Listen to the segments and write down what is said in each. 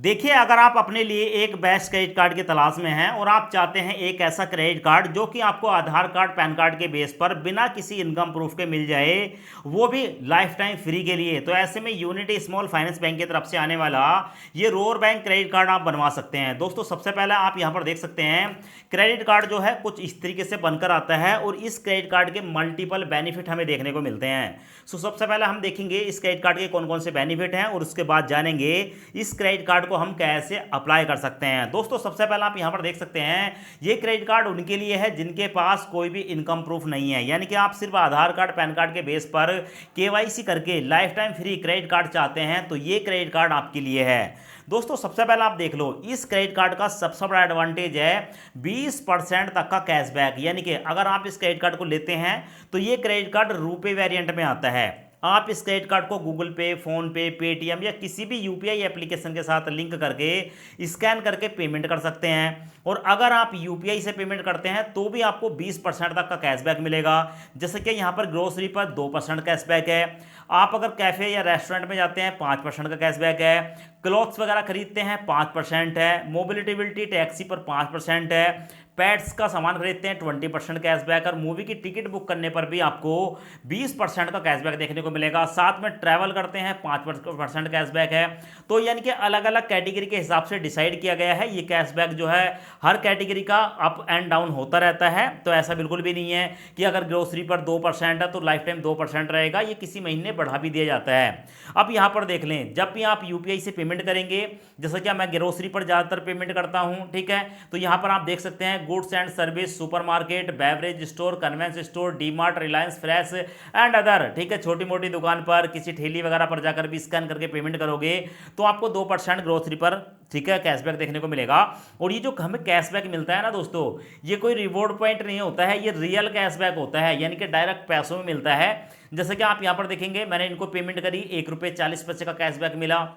देखिए, अगर आप अपने लिए एक बेस्ट क्रेडिट कार्ड की तलाश में हैं और आप चाहते हैं एक ऐसा क्रेडिट कार्ड जो कि आपको आधार कार्ड पैन कार्ड के बेस पर बिना किसी इनकम प्रूफ के मिल जाए, वो भी लाइफ टाइम फ्री के लिए, तो ऐसे में यूनिटी स्मॉल फाइनेंस बैंक की तरफ से आने वाला ये रोर बैंक क्रेडिट कार्ड आप बनवा सकते हैं। दोस्तों, सबसे पहले आप यहाँ पर देख सकते हैं क्रेडिट कार्ड जो है कुछ इस तरीके से बनकर आता है और इस क्रेडिट कार्ड के मल्टीपल बेनिफिट हमें देखने को मिलते हैं। सबसे पहले हम देखेंगे इस क्रेडिट कार्ड के कौन कौन से बेनिफिट हैं और उसके बाद जानेंगे इस क्रेडिट कार्ड को हम कैसे अप्लाई कर सकते हैं। दोस्तों, सबसे पहले आप यहां पर देख सकते हैं ये क्रेडिट कार्ड उनके लिए है जिनके पास कोई भी इनकम प्रूफ नहीं है, यानी कि आप सिर्फ आधार कार्ड पैन कार्ड के बेस पर केवाईसी करके life time free credit card चाहते हैं तो ये क्रेडिट कार्ड आपके लिए है। दोस्तों, सबसे पहले आप देख लो इस क्रेडिट कार्ड का सबसे बड़ा एडवांटेज है 20% तक का कैशबैक, यानी कि अगर आप इस क्रेडिट कार्ड को लेते हैं तो ये क्रेडिट कार्ड रुपए वेरिएंट में आता है। आप इस क्रेडिट कार्ड को गूगल पे, फोन पे, पेटीएम या किसी भी यूपीआई एप्लीकेशन के साथ लिंक करके स्कैन करके पेमेंट कर सकते हैं और अगर आप यूपीआई से पेमेंट करते हैं तो भी आपको 20% तक का कैशबैक मिलेगा। जैसे कि यहाँ पर ग्रोसरी पर 2% कैशबैक है, आप अगर कैफे या रेस्टोरेंट में जाते हैं 5% का कैशबैक है, क्लॉथ्स वगैरह खरीदते हैं 5% है, मोबिलिटी टैक्सी पर 5% है, पेट्स का सामान खरीदते हैं 20% कैशबैक और मूवी की टिकट बुक करने पर भी आपको 20% का कैशबैक देखने को मिलेगा। साथ में ट्रैवल करते हैं 5% कैशबैक है। तो यानी कि अलग अलग कैटेगरी के हिसाब से डिसाइड किया गया है। ये कैशबैक जो है हर कैटेगरी का अप एंड डाउन होता रहता है, तो ऐसा बिल्कुल भी नहीं है कि अगर ग्रोसरी पर 2% है तो लाइफ टाइम 2% रहेगा, ये किसी महीने बढ़ा भी दिया जाता है। अब यहाँ पर देख लें, जब भी आप यूपीआई से पेमेंट करेंगे, जैसे कि मैं ग्रोसरी पर ज़्यादातर पेमेंट करता हूँ, ठीक है, तो यहाँ पर आप देख सकते हैं goods and service, supermarket, beverage store, convenience store, DMart, Reliance Fresh and other, ठीक है, छोटी मोटी दुकान पर, किसी ठेली वगैरह पर जाकर भी स्कैन करके पेमेंट करोगे तो आपको 2% ग्रोसरी पर, ठीक है, कैशबैक देखने को मिलेगा। और ये जो हमें कैशबैक मिलता है ना दोस्तों, ये कोई रिवॉर्ड पॉइंट नहीं होता है, ये रियल कैशबैक होता है, यानी कि डायरेक्ट पैसों में मिलता है। जैसे कि आप यहाँ पर देखेंगे मैंने इनको पेमेंट करी, ₹1.40 का कैशबैक मिला।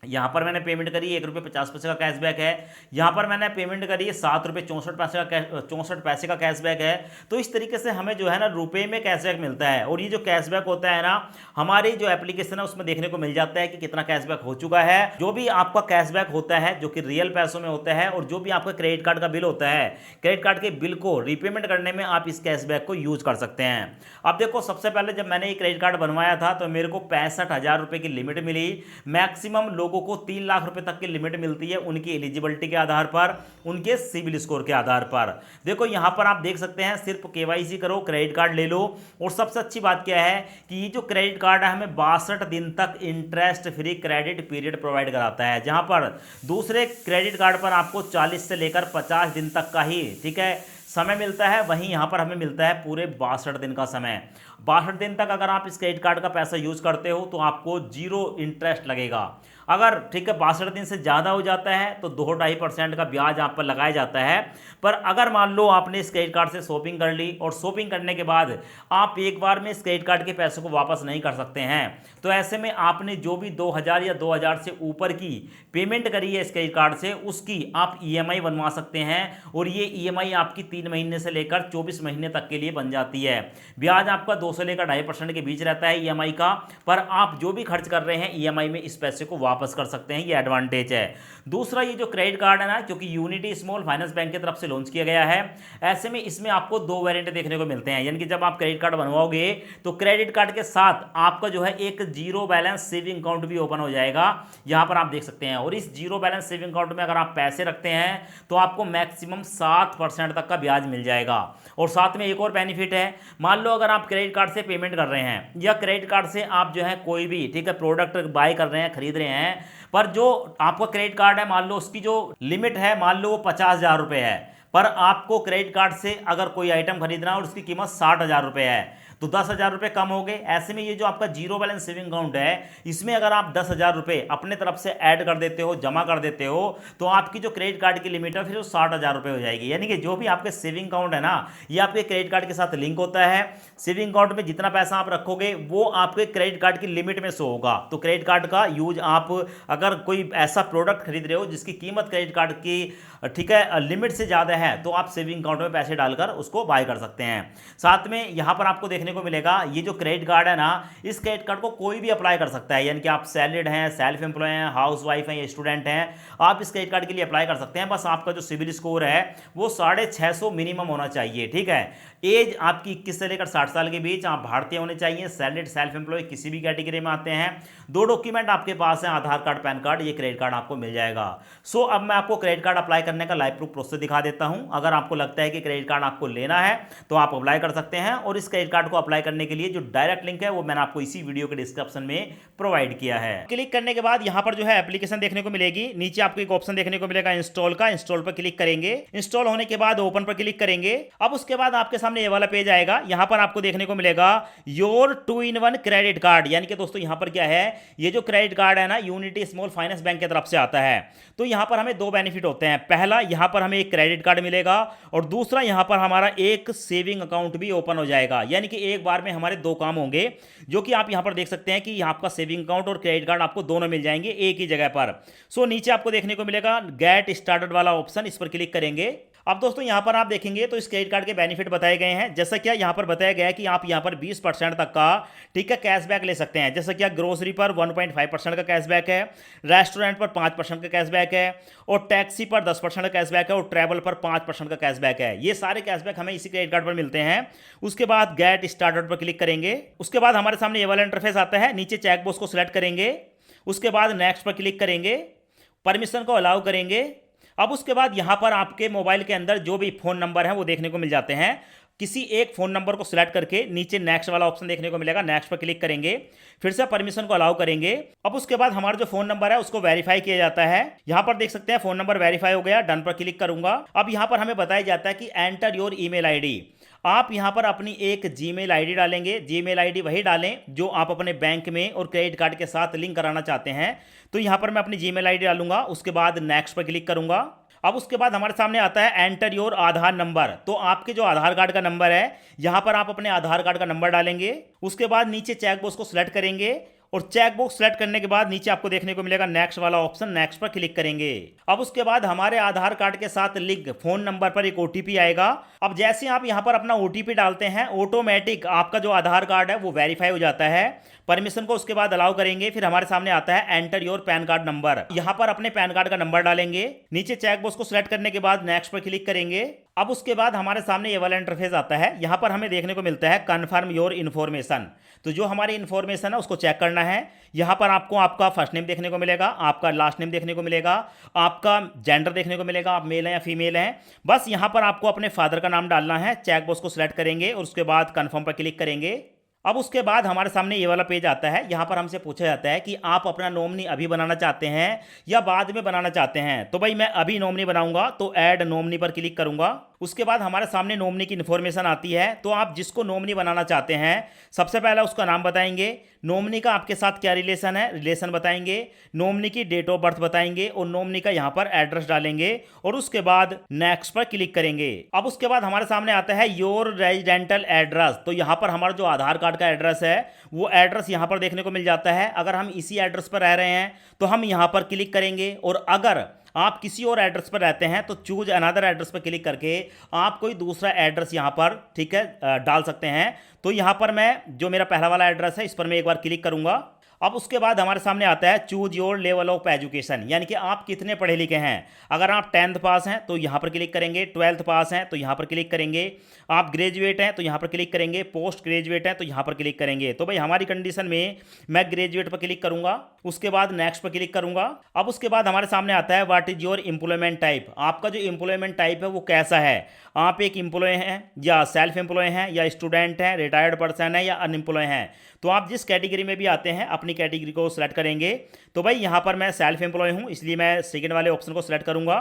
यहाँ पर मैंने पेमेंट करी ₹1.50 का कैशबैक है। यहाँ पर मैंने पेमेंट करी ₹7.64 का कैशबैक है। तो इस तरीके से हमें जो है ना रुपए में कैशबैक मिलता है। और ये जो कैशबैक होता है ना, हमारी जो एप्लीकेशन है उसमें देखने को मिल जाता है कि कितना कैशबैक हो चुका है। जो भी आपका कैशबैक होता है जो कि रियल पैसों में होता है, और जो भी आपका क्रेडिट कार्ड का बिल होता है, क्रेडिट कार्ड के बिल को रिपेमेंट करने में आप इस कैशबैक को यूज कर सकते हैं। अब देखो, सबसे पहले जब मैंने ये क्रेडिट कार्ड बनवाया था तो मेरे को 65,000 रुपये की लिमिट मिली। मैक्सिमम लोगों को 3 लाख रुपए तक की लिमिट मिलती है उनकी एलिजिबिलिटी के आधार पर, उनके सिविल स्कोर के आधार पर। देखो यहां पर आप देख सकते हैं, सिर्फ केवाईसी करो, क्रेडिट कार्ड ले लो। और सबसे अच्छी बात क्या है कि ये जो क्रेडिट कार्ड है हमें 62 दिन तक interest free credit period provide कराता है, जहां पर दूसरे क्रेडिट कार्ड पर आपको 40 से लेकर 50 दिन तक का ही, ठीक है, समय मिलता है, वहीं यहाँ पर हमें मिलता है पूरे 62 दिन का समय। 62 दिन तक अगर आप इस क्रेडिट कार्ड का पैसा यूज करते हो तो आपको 0 इंटरेस्ट लगेगा। अगर, ठीक है, 62 दिन से ज़्यादा हो जाता है तो 2-2.5% का ब्याज आप पर लगाया जाता है। पर अगर मान लो आपने इस क्रेडिट कार्ड से शॉपिंग कर ली और शॉपिंग करने के बाद आप एक बार में इस क्रेडिट कार्ड के पैसों को वापस नहीं कर सकते हैं, तो ऐसे में आपने जो भी 2000 या 2000 से ऊपर की पेमेंट करी है इस क्रेडिट कार्ड से, उसकी आप ईएमआई बनवा सकते हैं। और ये ईएमआई आपकी 3 महीने से लेकर 24 महीने तक के लिए बन जाती है। ब्याज आपका 2 से लेकर 2.5% के बीच रहता है ईएमआई का, पर आप जो भी खर्च कर रहे हैं ईएमआई में इस पैसे को वापस कर सकते हैं, ये एडवांटेज है। दूसरा, ये जो क्रेडिट कार्ड है ना, क्योंकि यूनिटी स्मॉल फाइनेंस बैंक की तरफ से लॉन्च किया गया है, ऐसे में इसमें आपको 2 वेरिएंट देखने को मिलते हैं। यानी कि जब आप क्रेडिट कार्ड बनवाओगे तो क्रेडिट कार्ड के साथ आपका जो है एक जीरो बैलेंस सेविंग अकाउंट भी ओपन हो जाएगा, यहां पर आप देख सकते हैं। और इस जीरो बैलेंस सेविंग अकाउंट में अगर आप पैसे रखते हैं तो आपको मैक्सिमम 7% तक का ब्याज मिल जाएगा। और साथ में एक और बेनिफिट है, मान लो अगर आप क्रेडिट कार्ड से पेमेंट कर रहे हैं या क्रेडिट कार्ड से आप जो है कोई भी, ठीक है, प्रोडक्ट बाय कर रहे हैं, खरीद रहे हैं, पर जो आपका क्रेडिट कार्ड है मान लो उसकी जो लिमिट है मान लो वो 50,000 रुपये है, पर आपको क्रेडिट कार्ड से अगर कोई आइटम खरीदना है और उसकी कीमत 60,000 रुपये है, तो 10,000 रुपये कम हो गए। ऐसे में ये जो आपका जीरो बैलेंस सेविंग अकाउंट है, इसमें अगर आप 10,000 रुपये अपने तरफ से ऐड कर देते हो, जमा कर देते हो, तो आपकी जो क्रेडिट कार्ड की लिमिट है फिर वो 60,000 रुपये हो जाएगी। यानी कि जो भी आपके सेविंग अकाउंट है ना, ये आपके क्रेडिट कार्ड के साथ लिंक होता है। सेविंग अकाउंट में जितना पैसा आप रखोगे वो आपके क्रेडिट कार्ड की लिमिट में शो होगा। तो क्रेडिट कार्ड का यूज आप अगर कोई ऐसा प्रोडक्ट खरीद रहे हो जिसकी कीमत क्रेडिट कार्ड की, ठीक है, लिमिट से ज़्यादा है, तो आप सेविंग अकाउंट में पैसे डालकर उसको बाय कर सकते हैं। साथ में यहाँ पर आपको देखने देखने को मिलेगा, ये जो क्रेडिट कार्ड है ना, इस क्रेडिट कार्ड को कोई भी अप्लाई कर सकता है, यानी कि आप सैलरीड हैं, सेल्फ एम्प्लॉय हैं, हाउस वाइफ हैं या स्टूडेंट हैं, आप इस क्रेडिट कार्ड के लिए अप्लाई कर सकते हैं। बस आपका जो सिविल स्कोर है वो 650 मिनिमम होना चाहिए, ठीक है। एज आपकी 21 से लेकर 60 साल के बीच, आप भारतीय होने चाहिए, सैलरीड, सेल्फ एम्प्लॉय किसी भी कैटेगरी में आते हैं, 2 डॉक्यूमेंट आपके पास हैं, आधार कार्ड, पैन कार्ड, ये क्रेडिट कार्ड आपको मिल जाएगा। सो अब मैं आपको क्रेडिट कार्ड अप्लाई करने का लाइव प्रूफ प्रोसेस दिखा देता हूं। अगर आपको लगता है कि क्रेडिट कार्ड आपको लेना है तो आप अप्लाई कर सकते हैं, और इस क्रेडिट कार्ड को अप्लाई करने के लिए जो डायरेक्ट लिंक है वो मैंने आपको इसी वीडियो के डिस्क्रिप्शन में प्रोवाइड किया है। क्लिक करने के बाद यहां पर जो है एप्लीकेशन देखने को मिलेगी, नीचे आपको एक ऑप्शन देखने को मिलेगा इंस्टॉल का, इंस्टॉल पर क्लिक करेंगे, इंस्टॉल होने के बाद ओपन पर क्लिक करेंगे। अब उसके बाद आपके सामने ये वाला पेज आएगा, यहां पर आपको देखने को मिलेगा योर 2-in-1 क्रेडिट कार्ड, यानी कि दोस्तों यहां पर क्या है, ये जो क्रेडिट कार्ड है ना यूनिटी स्मॉल फाइनेंस बैंक की तरफ से आता है। तो यहां पर हमें 2 बेनिफिट होते हैं, पहला यहां पर हमें एक क्रेडिट कार्ड मिलेगा, और दूसरा यहां पर हमारा एक सेविंग अकाउंट भी ओपन हो जाएगा, यानी कि एक बार में हमारे 2 काम होंगे, जो कि आप यहां पर देख सकते हैं कि यहां आपका सेविंग अकाउंट और क्रेडिट कार्ड आपको दोनों मिल जाएंगे एक ही जगह पर। सो नीचे आपको देखने को मिलेगा गेट स्टार्टेड वाला ऑप्शन, इस पर क्लिक करेंगे। अब दोस्तों यहां पर आप देखेंगे तो इस क्रेडिट कार्ड के बेनिफिट बताए गए हैं, जैसा कि यहां पर बताया गया है कि आप यहां पर 20% तक का, ठीक है, कैशबैक ले सकते हैं। जैसा कि ग्रोसरी पर 1.5% का कैशबैक है, रेस्टोरेंट पर 5% का कैशबैक है, और टैक्सी पर 10% का कैशबैक है, और ट्रैवल पर 5% का कैशबैक है। ये सारे कैशबैक हमें इसी क्रेडिट कार्ड पर मिलते हैं। उसके बाद गेट स्टार्टेड पर क्लिक करेंगे, उसके बाद हमारे सामने ये वाला इंटरफेस आता है, नीचे चेकबॉक्स को सिलेक्ट करेंगे, उसके बाद नेक्स्ट पर क्लिक करेंगे, परमिशन को अलाउ करेंगे। अब उसके बाद यहां पर आपके मोबाइल के अंदर जो भी फोन नंबर है वो देखने को मिल जाते हैं, किसी एक फोन नंबर को सिलेक्ट करके नीचे नेक्स्ट वाला ऑप्शन देखने को मिलेगा, नेक्स्ट पर क्लिक करेंगे, फिर से परमिशन को अलाउ करेंगे। अब उसके बाद हमारा जो फोन नंबर है उसको वेरीफाई किया जाता है, यहां पर देख सकते हैं फोन नंबर वेरीफाई हो गया, डन पर क्लिक करूंगा। अब यहां पर हमें बताया जाता है कि एंटर योर ईमेल आईडी, आप यहां पर अपनी एक जीमेल आईडी डालेंगे, जीमेल आईडी वही डालें जो आप अपने बैंक में और क्रेडिट कार्ड के साथ लिंक कराना चाहते हैं। तो यहां पर मैं अपनी जीमेल आईडी डालूंगा, उसके बाद नेक्स्ट पर क्लिक करूंगा। अब उसके बाद हमारे सामने आता है एंटर योर आधार नंबर, तो आपके जो आधार कार्ड का नंबर है यहां पर आप अपने आधार कार्ड का नंबर डालेंगे। उसके बाद नीचे चेकबॉक्स को सिलेक्ट करेंगे, और चेकबॉक्स सेलेक्ट करने के बाद नीचे आपको देखने को मिलेगा नेक्स्ट वाला ऑप्शन, नेक्स्ट पर क्लिक करेंगे। अब उसके बाद हमारे आधार कार्ड के साथ लिंक फोन नंबर पर एक ओटीपी आएगा। अब जैसे आप यहां पर अपना ओटीपी डालते हैं, ऑटोमेटिक आपका जो आधार कार्ड है वो वेरीफाई हो जाता है। परमिशन को उसके बाद अलाउ करेंगे, फिर हमारे सामने आता है enter your pan card number, यहां पर अपने पैन कार्ड का नंबर डालेंगे, नीचे चेकबॉक्स को सिलेक्ट करने के बाद नेक्स्ट पर क्लिक करेंगे। अब उसके बाद हमारे सामने ये वाला इंटरफेस आता है, यहां पर हमें देखने को मिलता है कन्फर्म योर इन्फॉर्मेशन, तो जो हमारी इन्फॉर्मेशन है उसको चेक करना है। यहां पर आपको आपका फर्स्ट नेम देखने को मिलेगा, आपका लास्ट नेम देखने को मिलेगा, आपका जेंडर देखने को मिलेगा, आप मेल हैं या फीमेल हैं। बस यहां पर आपको अपने फादर का नाम डालना है, चेकबॉक्स को सिलेक्ट करेंगे और उसके बाद कन्फर्म पर क्लिक करेंगे। अब उसके बाद हमारे सामने ये वाला पेज आता है, यहां पर हमसे पूछा जाता है कि आप अपना नॉमिनी अभी बनाना चाहते हैं या बाद में बनाना चाहते हैं। तो भाई मैं अभी नॉमिनी बनाऊंगा, तो ऐड नॉमिनी पर क्लिक करूंगा। उसके बाद हमारे सामने नॉमिनी की इन्फॉर्मेशन आती है, तो आप जिसको नॉमिनी बनाना चाहते हैं सबसे पहले उसका नाम बताएंगे, नॉमिनी का आपके साथ क्या रिलेशन है, रिलेशन बताएंगे, नॉमिनी की डेट ऑफ बर्थ बताएंगे, और नॉमिनी का यहां पर एड्रेस डालेंगे, और उसके बाद नेक्स्ट पर क्लिक करेंगे। अब उसके बाद हमारे सामने आता है योर रेजिडेंटल एड्रेस, तो यहां पर हमारा जो आधार कार्ड का एड्रेस है वो एड्रेस यहां पर देखने को मिल जाता है। अगर हम इसी एड्रेस पर रह रहे हैं तो हम यहां पर क्लिक करेंगे, और अगर आप किसी और एड्रेस पर रहते हैं तो चूज अनदर एड्रेस पर क्लिक करके आप कोई दूसरा एड्रेस यहां पर, ठीक है, डाल सकते हैं। तो यहां पर मैं जो मेरा पहला वाला एड्रेस है इस पर मैं एक बार क्लिक करूंगा। अब उसके बाद हमारे सामने आता है choose your level of education, यानी कि आप कितने पढ़े लिखे हैं। अगर आप 10th पास हैं तो यहां पर क्लिक करेंगे, 12th पास हैं तो यहां पर क्लिक करेंगे, आप ग्रेजुएट हैं तो यहां पर क्लिक करेंगे, पोस्ट ग्रेजुएट हैं तो यहां पर क्लिक करेंगे। तो भाई हमारी कंडीशन में मैं ग्रेजुएट पर क्लिक करूंगा, उसके बाद नेक्स्ट पर क्लिक करूंगा। अब उसके बाद हमारे सामने आता है what is your employment type, आपका जो एम्प्लॉयमेंट टाइप है वो कैसा है, आप एक एम्प्लॉय हैं या सेल्फ एम्प्लॉय हैं या स्टूडेंट हैं, रिटायर्ड पर्सन है या अनएम्प्लॉय हैं। तो आप जिस कैटेगरी में भी आते हैं अपनी कैटेगरी को सिलेक्ट करेंगे। तो भाई यहाँ पर मैं सेल्फ एम्प्लॉय हूँ, इसलिए मैं सेकंड वाले ऑप्शन को सिलेक्ट करूँगा,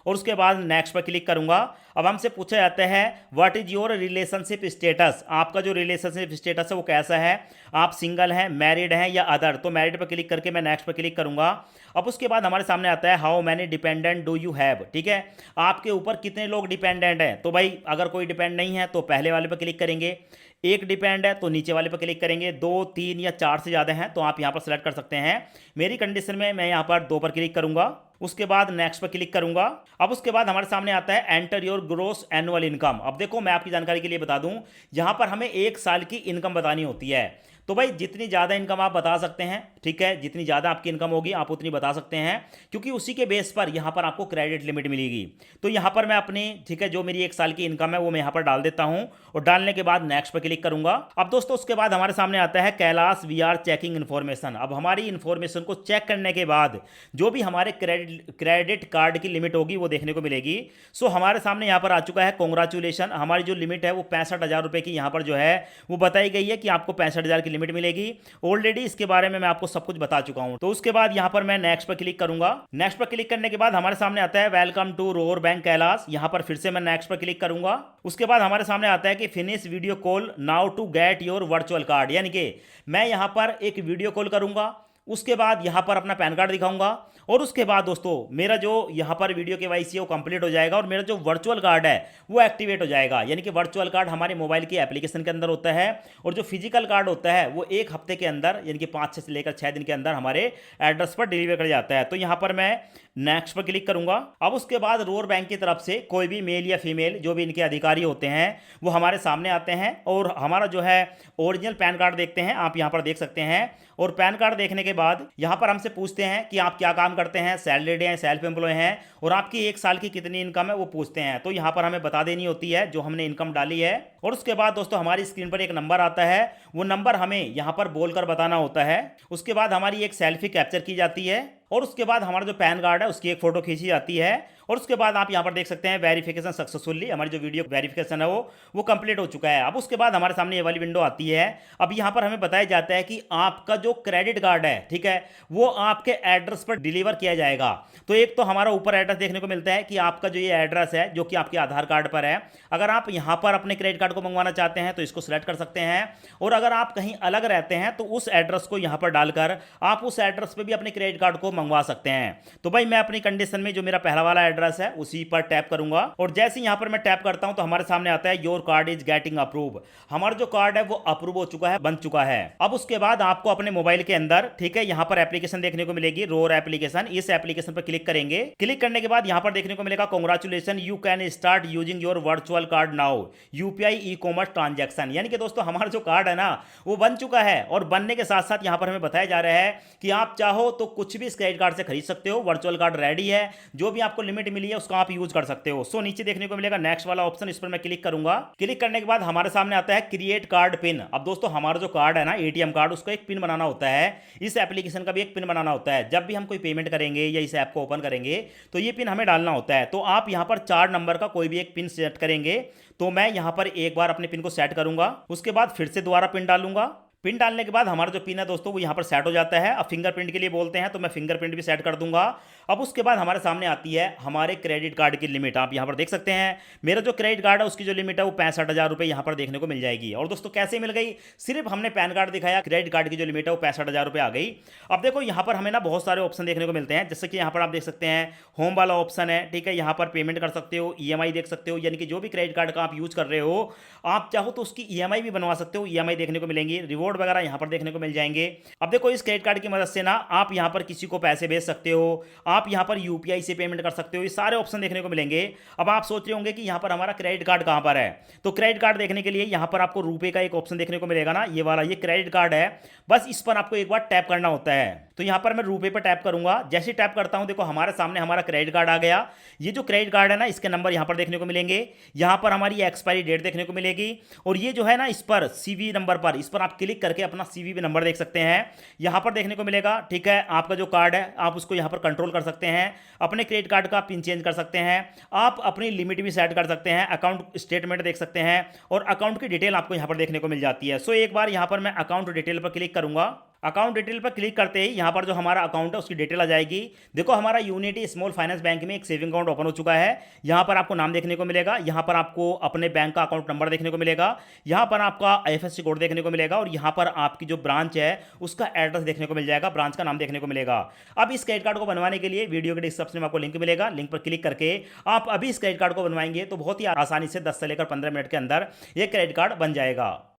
और उसके बाद नेक्स्ट पर क्लिक करूँगा। अब हमसे पूछा जाता है what is your relationship status, आपका जो रिलेशनशिप स्टेटस है वो कैसा है, आप सिंगल हैं, मैरिड हैं या अदर। तो मैरिड पर क्लिक करके मैं नेक्स्ट पर क्लिक करूँगा। अब उसके बाद हमारे सामने आता है how many dependent do you have, ठीक है, आपके ऊपर कितने लोग डिपेंडेंट हैं। तो भाई अगर कोई डिपेंड नहीं है तो पहले वाले पर क्लिक करेंगे, एक डिपेंड है तो नीचे वाले पर क्लिक करेंगे, 2, 3 या 4 से ज़्यादा हैं तो आप यहाँ पर सेलेक्ट कर सकते हैं। मेरी कंडीशन में मैं यहाँ पर 2 पर क्लिक करूँगा। उसके बाद नेक्स्ट पर क्लिक करूंगा। अब उसके बाद हमारे सामने आता है enter your gross annual income. अब देखो मैं आपकी जानकारी के लिए बता दूं, यहां पर हमें 1 साल की इनकम बतानी होती है। तो भाई जितनी ज़्यादा इनकम आप बता सकते हैं, ठीक है, जितनी ज़्यादा आपकी इनकम होगी आप उतनी बता सकते हैं, क्योंकि उसी के बेस पर यहाँ पर आपको क्रेडिट लिमिट मिलेगी। तो यहाँ पर मैं अपनी, ठीक है, जो मेरी 1 साल की इनकम है वो मैं यहाँ पर डाल देता हूँ और डालने के बाद नेक्स्ट पर क्लिक करूंगा। अब दोस्तों उसके बाद हमारे सामने आता है Kailash we are checking information. अब हमारी इन्फॉर्मेशन को चेक करने के बाद जो भी हमारे क्रेडिट कार्ड की लिमिट होगी वो देखने को मिलेगी। सो हमारे सामने यहाँ पर आ चुका है कॉन्ग्रेचुलेशन, हमारी जो लिमिट है वो 65,000 रुपये की यहाँ पर जो है वो बताई गई है कि आपको 65,000 की लिमिट मिलेगी। ऑलरेडी इसके बारे में मैं आपको सब कुछ बता चुका हूं। तो उसके बाद यहां पर मैं नेक्स्ट पर क्लिक करूंगा। नेक्स्ट पर क्लिक करने के बाद हमारे सामने आता है welcome to roar bank Kailash. यहां पर फिर से मैं नेक्स्ट पर क्लिक करूंगा। उसके बाद हमारे सामने आता है कि finish video call now to get your virtual card, यानी कि मैं यहां पर एक वीडियो कॉल करूंगा, उसके बाद यहां पर अपना पैन कार्ड दिखाऊंगा और उसके बाद दोस्तों मेरा जो यहां पर वीडियो केवाईसी है वो कंप्लीट हो जाएगा और मेरा जो वर्चुअल कार्ड है वो एक्टिवेट हो जाएगा। यानी कि वर्चुअल कार्ड हमारे मोबाइल की एप्लीकेशन के अंदर होता है और जो फिजिकल कार्ड होता है वो 1 हफ्ते के अंदर, यानी कि 5 से लेकर 6 दिन के अंदर हमारे एड्रेस पर डिलीवर कर जाता है। तो यहां पर मैं नेक्स्ट पर क्लिक करूंगा। अब उसके बाद रोर बैंक की तरफ से कोई भी मेल या फीमेल जो भी इनके अधिकारी होते हैं वो हमारे सामने आते हैं और हमारा जो है ओरिजिनल पैन कार्ड देखते हैं, आप यहां पर देख सकते हैं। और पैन कार्ड देखने के बाद यहां पर हमसे पूछते हैं कि आप क्या काम करते हैं, सैलरीड हैं, सेल्फ एम्प्लॉय हैं और आपकी 1 साल की कितनी इनकम है वो पूछते हैं। तो यहां पर हमें बता देनी होती है जो हमने इनकम डाली है। और उसके बाद दोस्तों हमारी स्क्रीन पर एक नंबर आता है, वो नंबर हमें यहां पर बोलकर बताना होता है। उसके बाद हमारी एक सेल्फी कैप्चर की जाती है और उसके बाद हमारा जो पैन कार्ड है उसकी एक फोटो खींची जाती है। और उसके बाद आप यहां पर देख सकते हैं वेरिफिकेशन सक्सेसफुली, हमारी जो वीडियो वेरिफिकेशन है वो कंप्लीट हो चुका है। अब उसके बाद हमारे सामने ये वाली विंडो आती है। अब यहां पर हमें बताया जाता है कि आपका जो क्रेडिट कार्ड है, ठीक है, वो आपके एड्रेस पर डिलीवर किया जाएगा। तो एक तो हमारा ऊपर एड्रेस देखने को मिलता है कि आपका जो ये एड्रेस है जो कि आपके आधार कार्ड पर है, अगर आप यहां पर अपने क्रेडिट कार्ड को मंगवाना चाहते हैं तो इसको सिलेक्ट कर सकते हैं। और अगर आप कहीं अलग रहते हैं तो उस एड्रेस को यहां पर डालकर आप उस एड्रेस पर भी अपने क्रेडिट कार्ड को मंगवा सकते हैं। तो भाई मैं अपनी कंडीशन में जो मेरा पहला वाला एड्रेस है उसी पर टैप करूंगा और जैसे यहां पर मैं टैप करता हूं तो हमारे सामने आता है your card is getting approve. हमारा जो कार्ड है वो अप्रूव हो चुका है, बन चुका है। अब उसके बाद आपको अपने मोबाइल के अंदर, ठीक है, यहां पर एप्लीकेशन देखने को मिलेगी, रोर एप्लीकेशन। इस एप्लीकेशन पर क्लिक करेंगे। क्लिक करने के बाद यहां पर देखने को मिलेगा congratulation you can start using your virtual card now UPI e commerce transaction. यानी कि दोस्तों हमारा जो कार्ड है ना वो बन चुका है और बनने के साथ साथ यहां पर हमें बताया जा रहा है कि आप चाहो तो कुछ भी इस क्रेडिट कार्ड से खरीद सकते हो। वर्चुअल कार्ड रेडी है, जो भी आपको लिमिट मिली है उसका आप यूज कर सकते हो। सो नीचे देखने को मिलेगा नेक्स्ट वाला ऑप्शन, इस पर मैं क्लिक करूंगा। क्लिक करने के बाद हमारे सामने आता है क्रिएट कार्ड पिन। अब दोस्तों हमारा जो कार्ड है ना एटीएम कार्ड, उसको एक पिन बनाना होता है। इस एप्लीकेशन का भी एक पिन बनाना होता है। जब भी हम कोई पेमेंट करेंगे या इस ऐप को ओपन करेंगे तो ये पिन हमें डालना होता है। तो आप यहां पर 4 नंबर का कोई भी एक पिन सेट करेंगे। तो मैं यहां पर एक बार अपने पिन को सेट करूंगा, उसके बाद फिर से दोबारा पिन डालूंगा। पिन डालने के बाद हमारा जो पिन है दोस्तों वो यहाँ पर सेट हो जाता है। अब फिंगरप्रिंट के लिए बोलते हैं तो मैं फिंगरप्रिंट भी सेट कर दूंगा। अब उसके बाद हमारे सामने आती है हमारे क्रेडिट कार्ड की लिमिट। आप यहाँ पर देख सकते हैं मेरा जो क्रेडिट कार्ड है उसकी जो लिमिट है वो 65,000 रुपये यहाँ पर देखने को मिल जाएगी। और दोस्तों कैसे मिल गई, सिर्फ हमने पैन कार्ड दिखाया, क्रेडिट कार्ड की जो लिमिट है वो 65,000 रुपये आ गई। अब देखो यहाँ पर हमें ना बहुत सारे ऑप्शन देखने को मिलते हैं, जैसे कि यहाँ पर आप देख सकते हैं होम वाला ऑप्शन है, ठीक है, यहाँ पर पेमेंट कर सकते हो, ईएमआई देख सकते हो, यानी कि जो भी क्रेडिट कार्ड का आप यूज कर रहे हो आप चाहो तो उसकी ईएमआई भी बनवा सकते हो, ईएमआई देखने को मिलेंगी, रिवॉर्ड वगैरह यहाँ पर देखने को मिल जाएंगे। अब देखो इस क्रेडिट कार्ड की मदद से ना आप यहां पर किसी को पैसे भेज सकते हो, आप यहां पर यूपीआई से पेमेंट कर सकते हो, ये सारे ऑप्शन देखने को मिलेंगे। अब आप सोच रहे होंगे कि यहां पर हमारा क्रेडिट कार्ड कहां पर है, तो क्रेडिट कार्ड देखने के लिए यहां पर आपको रुपए का एक ऑप्शन देखने को मिलेगा ना, ये वाला, ये क्रेडिट कार्ड है, बस इस पर आपको एक बार टैप करना होता है। तो यहां पर मैं रुपए पर टैप करूंगा। जैसे टैप करता हूं देखो हमारे सामने हमारा क्रेडिट कार्ड आ गया। ये जो क्रेडिट कार्ड है ना इसके नंबर यहां पर देखने को मिलेंगे, यहां पर हमारी एक्सपायरी डेट देखने को मिलेगी और ये जो है ना इस पर सीवी नंबर पर, इस पर आप क्लिक करके अपना सीवी नंबर देख सकते हैं, यहां पर देखने को मिलेगा। ठीक है, आपका जो कार्ड है आप उसको यहां पर कंट्रोल कर सकते हैं, अपने क्रेडिट कार्ड का पिन चेंज कर सकते हैं, आप अपनी लिमिट भी सेट कर सकते हैं, अकाउंट स्टेटमेंट देख सकते हैं और अकाउंट की डिटेल आपको यहां पर देखने को मिल जाती है। सो एक बार यहां पर मैं अकाउंट डिटेल पर क्लिक करूंगा। अकाउंट डिटेल पर क्लिक करते ही यहां पर जो हमारा अकाउंट है उसकी डिटेल आ जाएगी। देखो हमारा यूनिटी स्मॉल फाइनेंस बैंक में एक सेविंग अकाउंट ओपन हो चुका है। यहां पर आपको नाम देखने को मिलेगा, यहां पर आपको अपने बैंक का अकाउंट नंबर देखने को मिलेगा, यहां पर आपका आईएफएससी कोड देखने को मिलेगा और यहां पर आपकी जो ब्रांच है उसका एड्रेस देखने को मिल जाएगा, ब्रांच का नाम देखने को मिलेगा। अब इस क्रेडिट कार्ड को बनवाने के लिए वीडियो के डिस्क्रिप्शन में आपको लिंक मिलेगा, लिंक पर क्लिक करके आप अभी इस क्रेडिट कार्ड को बनवाएंगे तो बहुत ही आसानी से 10 से लेकर 15 मिनट के अंदर ये क्रेडिट कार्ड बन जाएगा।